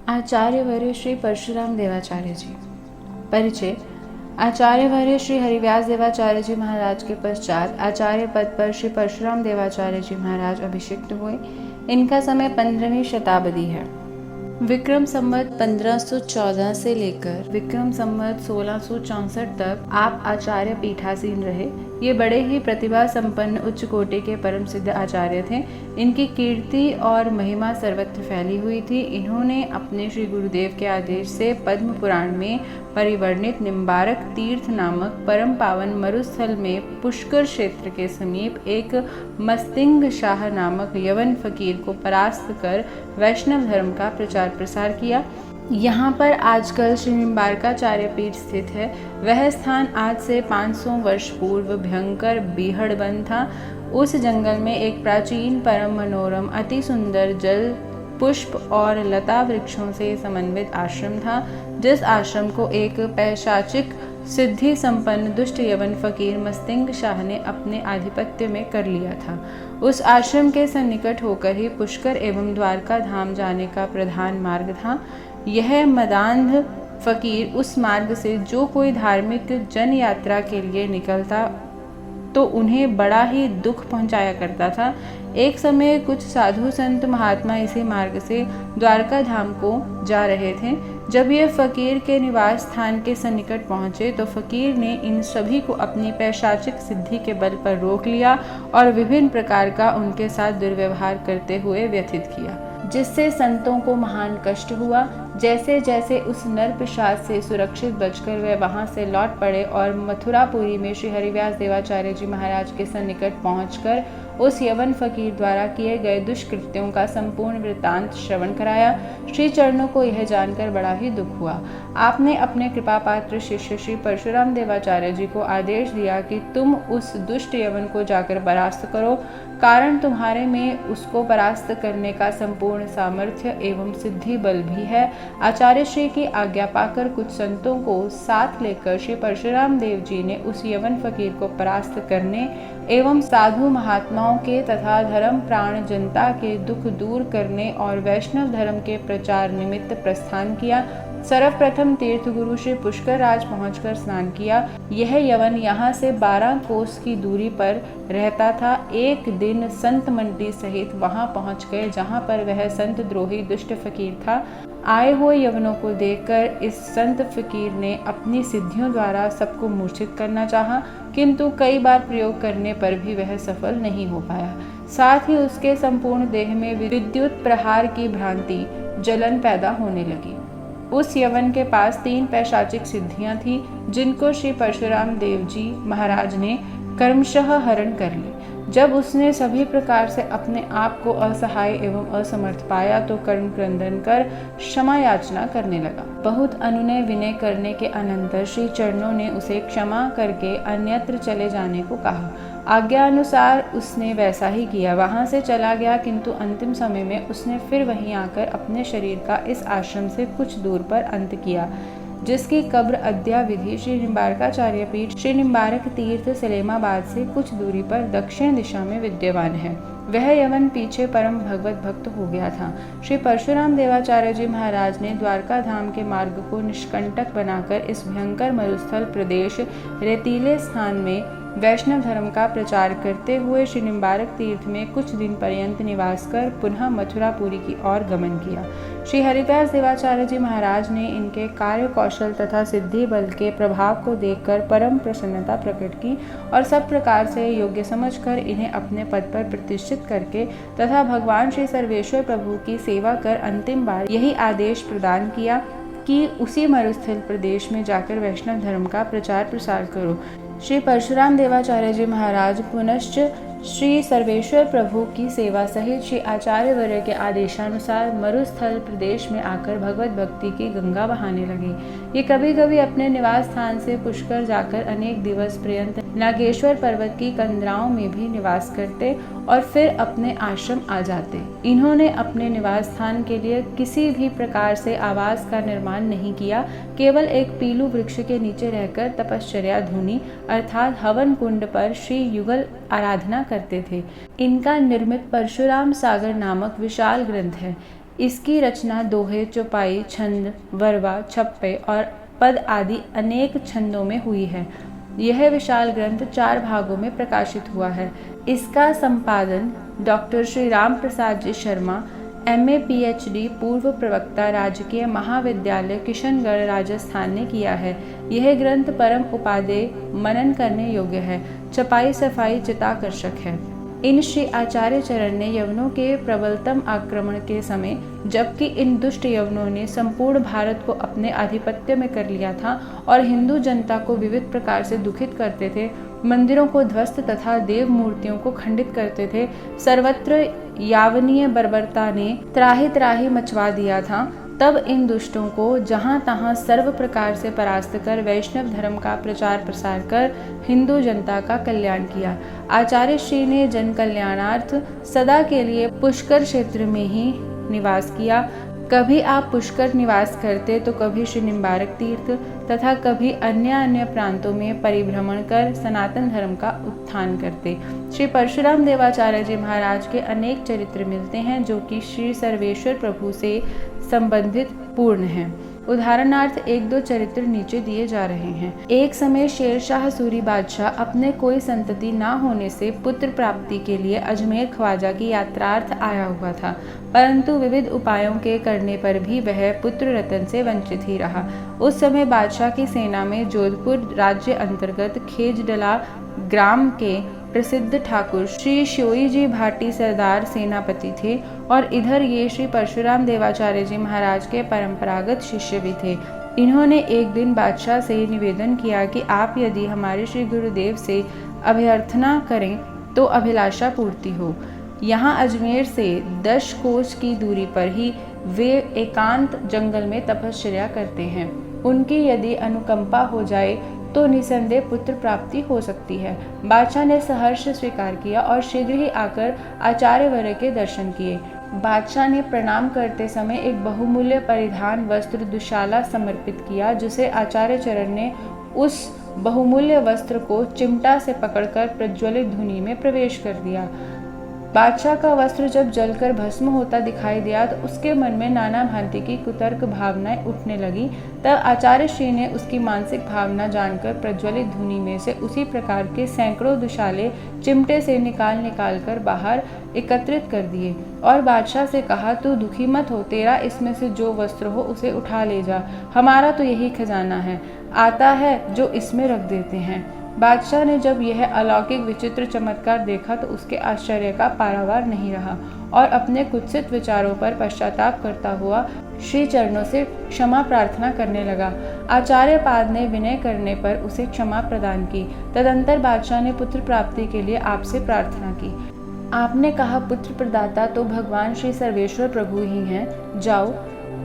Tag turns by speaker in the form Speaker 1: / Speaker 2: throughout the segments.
Speaker 1: आचार्यवर्य श्री परशुराम देवाचार्य जी। परिचय। आचार्यवर्य श्री हरिव्यास देवाचार्य जी महाराज के पश्चात आचार्य पद पर श्री परशुराम देवाचार्य जी महाराज अभिषिक्त हुए। इनका समय 15वीं शताब्दी है। विक्रम संवत 1514 से लेकर विक्रम संवत 1664 तक आप आचार्य पीठासीन रहे। ये बड़े ही प्रतिभा संपन्न उच्च कोटि के परम सिद्ध आचार्य थे। इनकी कीर्ति और महिमा सर्वत्र फैली हुई थी। इन्होंने अपने श्री गुरुदेव के आदेश से पद्म पुराण में परिवर्णित निम्बारक तीर्थ नामक परम पावन मरुस्थल में पुष्कर क्षेत्र के समीप एक मस्तिंग शाह नामक यवन फकीर को परास्त कर वैष्णव धर्म का प्रचार प्रसार किया। यहाँ पर आजकल श्री निम्बारकाचार्य पीठ स्थित है। वह स्थान आज से 500 वर्ष पूर्व भयंकर बीहड़बंद था। उस जंगल में एक प्राचीन परम मनोरम अति सुंदर जल पुष्प और लता वृक्षों से समन्वित आश्रम था, जिस आश्रम को एक पैशाचिक सिद्धि संपन्न दुष्ट यवन फकीर मस्तिंग शाह ने अपने आधिपत्य में कर लिया था। उस आश्रम के सन्निकट होकर ही पुष्कर एवं द्वारका धाम जाने का प्रधान मार्ग था। यह मदांध फकीर उस मार्ग से जो कोई धार्मिक जन यात्रा के लिए निकलता तो उन्हें बड़ा ही दुख पहुंचाया करता था। एक समय कुछ साधु संत महात्मा इसी मार्ग से द्वारका धाम को जा रहे थे। जब ये फकीर के निवास स्थान के सन्निकट पहुंचे तो फकीर ने इन सभी को अपनी पैशाचिक सिद्धि के बल पर रोक लिया और विभिन्न प्रकार का उनके साथ दुर्व्यवहार करते हुए व्यथित किया, जिससे संतों को महान कष्ट हुआ। जैसे जैसे उस नर पिशाच से सुरक्षित बचकर वे वहां से लौट पड़े और मथुरापुरी में श्री हरिव्यास देवाचार्य जी महाराज के सन्निकट पहुंचकर उस यवन फकीर द्वारा किए गए दुष्कृत्यों का संपूर्ण वृत्तांत श्रवण कराया। श्री चरणों को यह जानकर बड़ा ही दुख हुआ। आपने अपने कृपा पात्र शिष्य श्री परशुराम देवाचार्य जी को आदेश दिया कि तुम उस दुष्ट यवन को जाकर परास्त करो, कारण तुम्हारे में उसको परास्त करने का संपूर्ण सामर्थ्य एवं सिद्धि बल भी है। आचार्य श्री की आज्ञा पाकर कुछ संतों को साथ लेकर श्री परशुराम देव जी ने उस यवन फकीर को परास्त करने एवं साधु महात्माओं के तथा धर्म प्राण जनता के दुख दूर करने और वैष्णव धर्म के प्रचार निमित्त प्रस्थान किया। सर्वप्रथम तीर्थ गुरु श्री पुष्कर राज पहुंचकर स्नान किया। यह यवन यहाँ से 12 कोस की दूरी पर रहता था। एक दिन संत मंडली सहित वहां पहुंच गए, जहां पर वह संत द्रोही दुष्ट फकीर था। आए हुए यवनों को देखकर इस संत फकीर ने अपनी सिद्धियों द्वारा सबको मूर्छित करना चाहा, किंतु कई बार प्रयोग करने पर भी वह सफल नहीं हो पाया। साथ ही उसके संपूर्ण देह में विद्युत प्रहार की भ्रांति जलन पैदा होने लगी। उस यवन के पास 3 पैशाचिक सिद्धियां थीं, जिनको श्री परशुराम देव जी महाराज ने कर्मशः हरण कर ली। जब उसने सभी प्रकार से अपने आप को असहाय एवं असमर्थ पाया तो कर्म क्रंदन कर क्षमा याचना करने लगा। बहुत अनुनय विनय करने के अनंतर श्री चरणों ने उसे क्षमा करके अन्यत्र चले जाने को कहा। आज्ञा अनुसार उसने वैसा ही किया। वहां से चला गया, किंतु अंतिम समय में उसने फिर वहीं आकर अपने शरीर का इस आश्रम से कुछ दूर पर अंत किया, जिसकी कब्र अद्याविधि श्री निम्बारकाचार्य पीठ श्री निम्बारक तीर्थ सलेमाबाद से कुछ दूरी पर दक्षिण दिशा में विद्यमान है। वह यवन पीछे परम भगवत भक्त हो गया था। श्री परशुराम देवाचार्य जी महाराज ने द्वारका धाम के मार्ग को निष्कंटक बनाकर इस भयंकर मरुस्थल प्रदेश रेतीले स्थान में वैष्णव धर्म का प्रचार करते हुए श्री निम्बारक तीर्थ में कुछ दिन पर्यंत निवास कर पुनः मथुरापुरी की ओर गमन किया। श्री हरिव्यास देवाचार्य जी महाराज ने इनके कार्य कौशल तथा सिद्धि बल के प्रभाव को देखकर परम प्रसन्नता प्रकट की और सब प्रकार से योग्य समझकर इन्हें अपने पद पर प्रतिष्ठित करके तथा भगवान श्री सर्वेश्वर प्रभु की सेवा कर अंतिम बार यही आदेश प्रदान किया कि उसी मरुस्थल प्रदेश में जाकर वैष्णव धर्म का प्रचार प्रसार करो। श्री परशुराम देवाचार्य जी महाराज पुनश्च श्री सर्वेश्वर प्रभु की सेवा सहित श्री आचार्यवर्य के आदेशानुसार मरुस्थल प्रदेश में आकर भगवत भक्ति की गंगा बहाने लगे। ये कभी कभी अपने निवास स्थान से पुष्कर जाकर अनेक दिवस पर्यंत नागेश्वर पर्वत की कंदराओं में भी निवास करते और फिर अपने आश्रम आ जाते। इन्होंने अपने निवास स्थान के लिए किसी भी प्रकार से आवास का निर्माण नहीं किया, केवल एक पीलू वृक्ष के नीचे रहकर तपश्चर्या धुनी अर्थात हवन कुंड पर श्री युगल आराधना करते थे। इनका निर्मित परशुराम सागर नामक विशाल ग्रंथ है। इसकी रचना दोहे, चौपाई, छंद, वरवा, छप्पे और पद आदि अनेक छंदों में हुई है। यह विशाल ग्रंथ 4 भागों में प्रकाशित हुआ है। इसका संपादन doctor Shri Ram Prasad ji Sharma, MA PhD, पूर्व प्रवक्ता, राजकीय महाविद्यालय किशनगढ़, राजस्थान ने किया है। यह ग्रंथ परम उपादेय, मनन करने योग्य है। छपाई सफाई चित्ताकर्षक है। इन श्री आचार्य चरण ने यवनों के प्रबलतम आक्रमण के समय, जबकि इन दुष्ट यवनों ने संपूर्ण भारत को अपने आधिपत्य में कर लिया था और हिंदू जनता को विविध प्रकार से दुखित करते थे, मंदिरों को ध्वस्त तथा देव मूर्तियों को खंडित करते थे, सर्वत्र यावनीय बर्बरता ने त्राहि त्राहि मचवा दिया था, तब इन दुष्टों को जहाँ तहाँ सर्व प्रकार से परास्त कर वैष्णव धर्म का प्रचार प्रसार कर हिंदू जनता का कल्याण किया। आचार्य श्री ने जन कल्याणार्थ सदा के लिए पुष्कर क्षेत्र में ही निवास किया। कभी आप पुष्कर निवास करते तो कभी श्री निम्बारक तीर्थ तथा कभी अन्य प्रांतों में परिभ्रमण कर सनातन धर्म का उत्थान करते। श्री परशुराम देवाचार्य जी महाराज के अनेक चरित्र मिलते हैं जो कि श्री सर्वेश्वर प्रभु से संबंधित पूर्ण हैं। उदाहरणार्थ 1-2 चरित्र नीचे दिए जा रहे हैं। एक समय शेरशाह सूरी बादशाह अपने कोई संतति न होने से पुत्र प्राप्ति के लिए अजमेर ख्वाजा की यात्रार्थ आया हुआ था, परंतु विविध उपायों के करने पर भी वह पुत्र रत्न से वंचित ही रहा। उस समय बादशाह की सेना में जोधपुर राज्य अंतर्गत खेजडला ग्राम के प्रसिद्ध ठाकुर श्री श्योई जी भाटी सरदार सेनापति थे और इधर ये श्री परशुराम देवाचार्य जी महाराज के परंपरागत शिष्य भी थे। इन्होंने एक दिन बादशाह से निवेदन किया कि आप यदि हमारे श्री गुरुदेव से अभ्यर्थना करें तो अभिलाषा पूर्ति हो। यहाँ अजमेर से 10 कोस की दूरी पर ही वे एकांत जंगल में तपश्चर्या करते हैं। उनकी यदि अनुकंपा हो जाए तो निसंदेह पुत्र प्राप्ति हो सकती है। बादशाह ने सहर्ष स्वीकार किया और शीघ्र ही आकर आचार्यवर्य के दर्शन किए। बादशाह ने प्रणाम करते समय एक बहुमूल्य परिधान वस्त्र दुशाला समर्पित किया, जिसे आचार्य चरण ने उस बहुमूल्य वस्त्र को चिमटा से पकड़कर प्रज्वलित धुनी में प्रवेश कर दिया। बादशाह का वस्त्र जब जलकर भस्म होता दिखाई दिया तो उसके मन में नाना भांति की कुतर्क भावनाएं उठने लगी। तब आचार्य श्री ने उसकी मानसिक भावना जानकर प्रज्वलित धुनी में से उसी प्रकार के सैकड़ों दुशाले चिमटे से निकाल कर बाहर एकत्रित कर दिए और बादशाह से कहा, तू दुखी मत हो, तेरा इसमें से जो वस्त्र हो उसे उठा ले जा, हमारा तो यही खजाना है, आता है जो इसमें रख देते हैं। बादशाह ने जब यह अलौकिक विचित्र चमत्कार देखा तो उसके आश्चर्य का पारावार नहीं रहा और अपने कुत्सित विचारों पर पश्चाताप करता हुआ श्री चरणों से क्षमा प्रार्थना करने लगा। आचार्य पाद ने विनय करने पर उसे क्षमा प्रदान की। तदंतर बादशाह ने पुत्र प्राप्ति के लिए आपसे प्रार्थना की। आपने कहा, पुत्र प्रदाता तो भगवान श्री सर्वेश्वर प्रभु ही हैं, जाओ।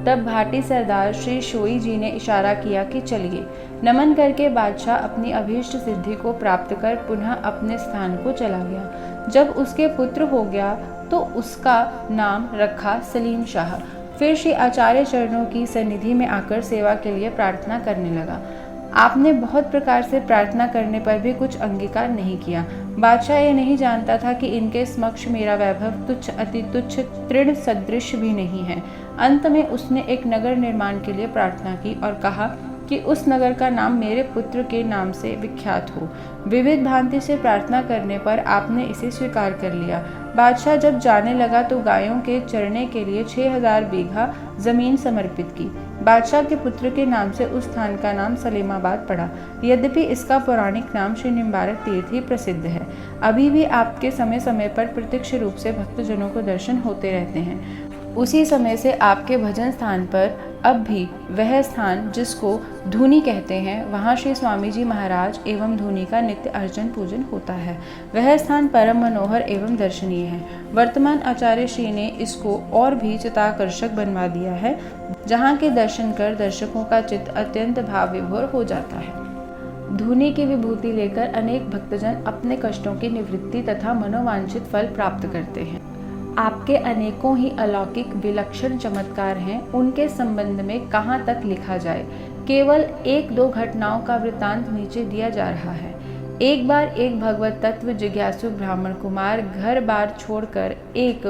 Speaker 1: तब भाटी सरदार श्री शोई जी ने इशारा किया कि चलिए। नमन करके बादशाह अपनी अभीष्ट सिद्धि को प्राप्त कर पुनः अपने स्थान को चला गया। जब उसके पुत्र हो गया तो उसका नाम रखा सलीम शाह। फिर श्री आचार्य चरणों की सन्निधि में आकर सेवा के लिए प्रार्थना करने लगा। आपने बहुत प्रकार से प्रार्थना करने पर भी कुछ अंगीकार नहीं किया। बादशाह ये नहीं जानता था कि इनके समक्ष मेरा वैभव तुच्छ अति तुच्छ तृण सदृश भी नहीं है। अंत में उसने एक नगर निर्माण के लिए प्रार्थना की और कहा कि उस नगर का नाम मेरे पुत्र के नाम से विख्यात हो। विविध भांति से प्रार्थना करने पर आपने इसे स्वीकार कर लिया। बादशाह जब जाने लगा तो गायों के चरने के लिए 6000 बीघा जमीन समर्पित की। बादशाह के पुत्र के नाम से उस स्थान का नाम सलीमाबाद पड़ा। यद्यपि इसका पौराणिक नाम श्री निम्बारक तीर्थ ही प्रसिद्ध है। अभी भी आपके समय समय पर प्रत्यक्ष रूप से भक्तजनों को दर्शन होते रहते हैं। उसी समय से आपके भजन स्थान पर अब भी वह स्थान जिसको धूनी कहते हैं, वहाँ श्री स्वामी जी महाराज एवं धूनी का नित्य अर्चन पूजन होता है। वह स्थान परम मनोहर एवं दर्शनीय है। वर्तमान आचार्य श्री ने इसको और भी चित्ताकर्षक बनवा दिया है, जहाँ के दर्शन कर दर्शकों का चित्त अत्यंत भाव विभोर हो जाता है। धूनी की विभूति लेकर अनेक भक्तजन अपने कष्टों की निवृत्ति तथा मनोवांछित फल प्राप्त करते हैं। आपके अनेकों ही अलौकिक विलक्षण चमत्कार हैं, उनके संबंध में कहाँ तक लिखा जाए। केवल 1-2 घटनाओं का वृत्तांत नीचे दिया जा रहा है। एक बार एक भगवत तत्व जिज्ञासु ब्राह्मण कुमार घर बार छोड़कर एक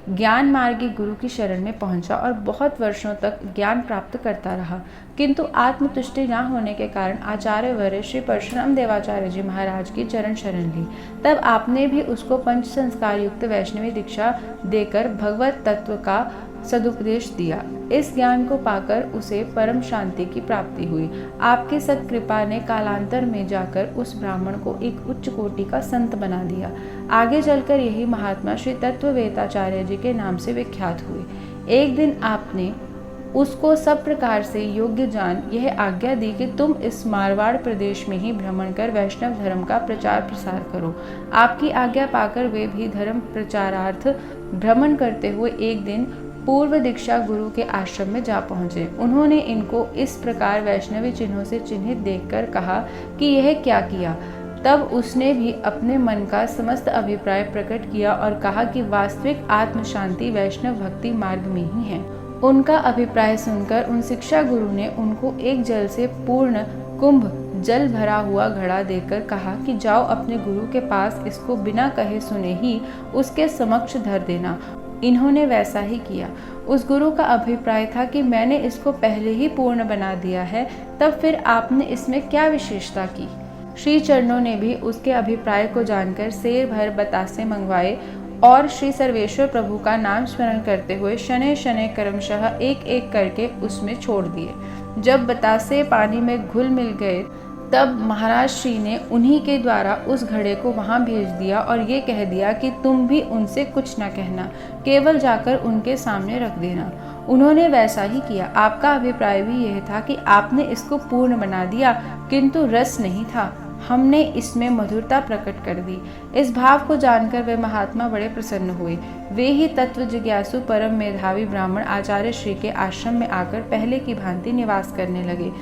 Speaker 1: ज्ञान मार्गी गुरु की शरण में पहुंचा और बहुत वर्षों तक ज्ञान प्राप्त करता रहा, किंतु आत्मतुष्टि न होने के कारण आचार्य वर्य श्री परशुराम देवाचार्य जी महाराज की चरण शरण ली। तब आपने भी उसको पंच संस्कार युक्त वैष्णवी दीक्षा देकर भगवत तत्व का सदुपदेश दिया। इस ज्ञान को पाकर उसे परम शांति की प्राप्ति हुई। आपकी सत्कृपा ने कालांतर में जाकर उस ब्राह्मण को एक उच्च कोटि का संत बना दिया। आगे चलकर यही महात्मा श्री तत्ववेताचार्य जी के नाम से विख्यात हुए। एक दिन आपने उसको सब प्रकार से योग्य जान यह आज्ञा दी कि तुम इस मारवाड़ प्रदेश में ही भ्रमण कर वैष्णव धर्म का प्रचार प्रसार करो। आपकी आज्ञा पाकर वे भी धर्म प्रचारार्थ भ्रमण करते हुए एक दिन पूर्व दीक्षा गुरु के आश्रम में जा पहुंचे। उन्होंने इनको इस प्रकार वैष्णवी चिन्हों से चिन्हित देखकर कहा कि यह क्या किया। तब उसने भी अपने मन का समस्त अभिप्राय प्रकट किया और कहा कि वास्तविक आत्म शांति वैष्णव भक्ति मार्ग में ही है। उनका अभिप्राय सुनकर उन शिक्षा गुरु ने उनको एक जल से पूर्ण कुंभ जल भरा हुआ घड़ा देकर कहा कि जाओ अपने गुरु के पास इसको बिना कहे सुने ही उसके समक्ष धर देना। इन्होंने वैसा ही किया। उस गुरु का अभिप्राय था कि मैंने इसको पहले ही पूर्ण बना दिया है, तब फिर आपने इसमें क्या विशेषता की। श्री चरणों ने भी उसके अभिप्राय को जानकर सेर भर बतासे मंगवाए और श्री सर्वेश्वर प्रभु का नाम स्मरण करते हुए शनै शनै क्रमशः एक एक करके उसमें छोड़ दिए। जब बतासे पानी में घुल मिल गए तब महाराज श्री ने उन्हीं के द्वारा उस घड़े को वहां भेज दिया और ये कह दिया कि तुम भी उनसे कुछ न कहना, केवल जाकर उनके सामने रख देना। उन्होंने वैसा ही किया। आपका अभिप्राय भी यह था कि आपने इसको पूर्ण बना दिया, किंतु रस नहीं था। हमने इसमें मधुरता प्रकट कर दी। इस भाव को जानकर वे महात्मा बड़े प्रसन्न हुए। वे ही तत्व जिज्ञासु परम मेधावी ब्राह्मण आचार्य श्री के आश्रम में आकर पहले की भांति निवास करने लगे।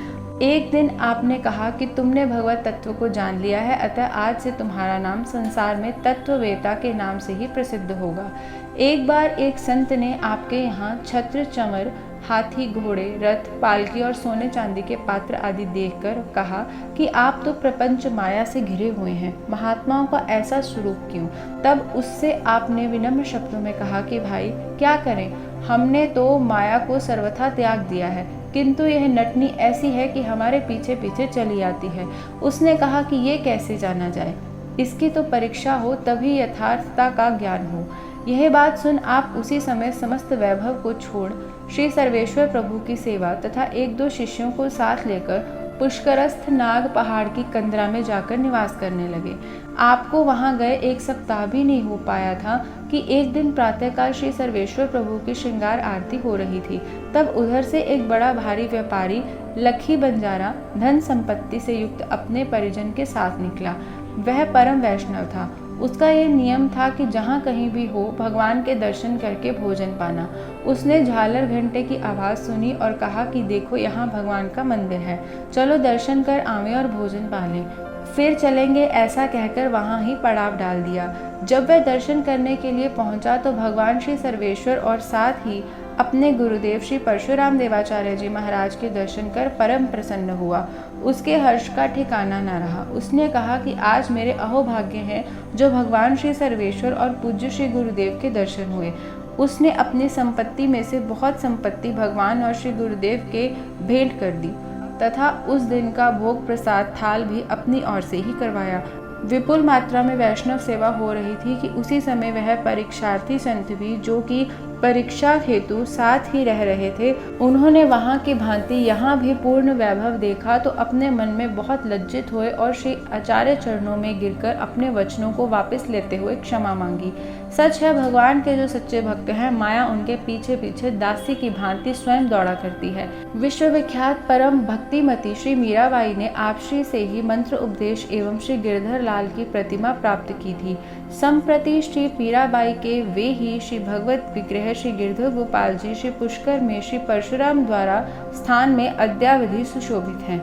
Speaker 1: एक दिन आपने कहा कि तुमने भगवत तत्व को जान लिया है, अतः आज से तुम्हारा नाम संसार में तत्ववेता के नाम से ही प्रसिद्ध होगा। एक बार एक संत ने आपके यहाँ छत्र, चमर, हाथी, घोड़े, रथ, पालकी और सोने चांदी के पात्र आदि देखकर कहा कि आप तो प्रपंच माया से घिरे हुए हैं, महात्माओं का ऐसा स्वरूप क्यों। तब उससे आपने विनम्र शब्दों में कहा कि भाई क्या करें, हमने तो माया को सर्वथा त्याग दिया है, किंतु यह नटनी ऐसी है कि हमारे पीछे पीछे चली आती है। उसने कहा कि ये कैसे जाना जाए, इसकी तो परीक्षा हो तभी यथार्थता का ज्ञान हो। यह बात सुन आप उसी समय समस्त वैभव को छोड़ श्री सर्वेश्वर प्रभु की सेवा तथा एक दो शिष्यों को साथ लेकर पुष्करस्थ नाग पहाड़ की कंदरा में जाकर निवास करने लगे। आपको वहां गए एक सप्ताह भी नहीं हो पाया था कि एक दिन प्रातःकाल श्री सर्वेश्वर प्रभु की श्रृंगार आरती हो रही थी। तब उधर से एक बड़ा भारी व्यापारी लखी बंजारा धन संपत्ति से युक्त अपने परिजन के साथ निकला। वह परम वैष्णव था। उसका यह नियम था कि जहाँ कहीं भी हो भगवान के दर्शन करके भोजन पाना। उसने झालर घंटे की आवाज़ सुनी और कहा कि देखो यहाँ भगवान का मंदिर है, चलो दर्शन कर आवें और भोजन पा लें, फिर चलेंगे। ऐसा कहकर वहाँ ही पड़ाव डाल दिया। जब वह दर्शन करने के लिए पहुंचा तो भगवान श्री सर्वेश्वर और साथ ही अपने गुरुदेव श्री परशुराम देवाचार्य जी महाराज के दर्शन कर परम प्रसन्न हुआ। उसके हर्ष का ठिकाना न रहा। उसने कहा कि आज मेरे अहोभाग्य हैं जो भगवान श्री सर्वेश्वर और पूज्य श्री गुरुदेव के दर्शन हुए। उसने अपनी संपत्ति में से बहुत संपत्ति भगवान और श्री गुरुदेव के भेंट कर दी तथा उस दिन का भोग प्रसाद थाल भी अपनी ओर से ही करवाया। विपुल मात्रा में वैष्णव सेवा हो रही थी कि उसी समय वह परीक्षार्थी संत भी जो कि परीक्षा हेतु साथ ही रह रहे थे, उन्होंने वहां की भांति यहाँ भी पूर्ण वैभव देखा तो अपने मन में बहुत लज्जित हुए और श्री आचार्य चरणों में गिरकर अपने वचनों को वापस लेते हुए क्षमा मांगी। सच है, भगवान के जो सच्चे भक्त हैं, माया उनके पीछे पीछे दासी की भांति स्वयं दौड़ा करती है। विश्वविख्यात परम भक्तिमती श्री मीराबाई ने आप श्री से ही मंत्र उपदेश एवं श्री गिरधर लाल की प्रतिमा प्राप्त की थी। संप्रति श्री मीराबाई के वे ही श्री भगवत विग्रह श्री गिरधर गोपाल जी श्री पुष्कर में श्री परशुराम द्वारा स्थान में अद्यावधि सुशोभित हैं।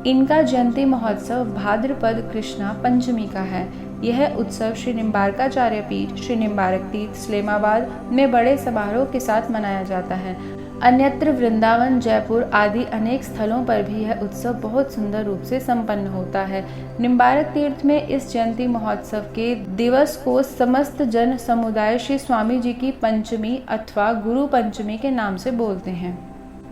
Speaker 1: इनका जयंती महोत्सव भाद्रपद कृष्णा पंचमी का है। यह उत्सव श्री निम्बारकाचार्य पीठ श्री निम्बारक तीर्थ इस्लामाबाद में बड़े समारोह के साथ मनाया जाता है। अन्यत्र वृंदावन, जयपुर आदि अनेक स्थलों पर भी यह उत्सव बहुत सुंदर रूप से संपन्न होता है। निम्बारक तीर्थ में इस जयंती महोत्सव के दिवस को समस्त जन समुदाय श्री स्वामी जी की पंचमी अथवा गुरु पंचमी के नाम से बोलते हैं।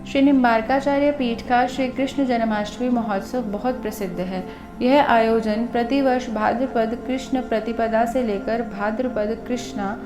Speaker 1: श्री निम्बारकाचार्य पीठ का श्री कृष्ण जन्माष्टमी महोत्सव बहुत प्रसिद्ध है। यह आयोजन प्रतिवर्ष भाद्रपद कृष्ण प्रतिपदा से लेकर भाद्रपद कृष्णा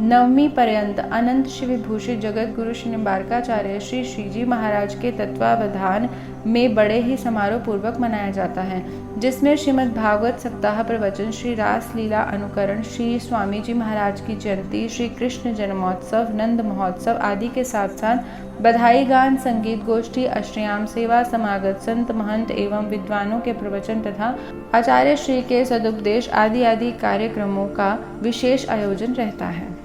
Speaker 1: नवमी पर्यंत अनंत श्री विभूषित जगत गुरु श्री निम्बारकाचार्य श्री श्रीजी महाराज के तत्वावधान में बड़े ही समारोह पूर्वक मनाया जाता है, जिसमें श्रीमद् भागवत सप्ताह प्रवचन, श्री रास लीला अनुकरण, श्री स्वामी जी महाराज की जयंती, श्री कृष्ण जन्मोत्सव, नंद महोत्सव आदि के साथ साथ बधाई गान, संगीत गोष्ठी, अष्टयाम सेवा, समागत संत महंत एवं विद्वानों के प्रवचन तथा आचार्य श्री के सदुपदेश आदि कार्यक्रमों का विशेष आयोजन रहता है।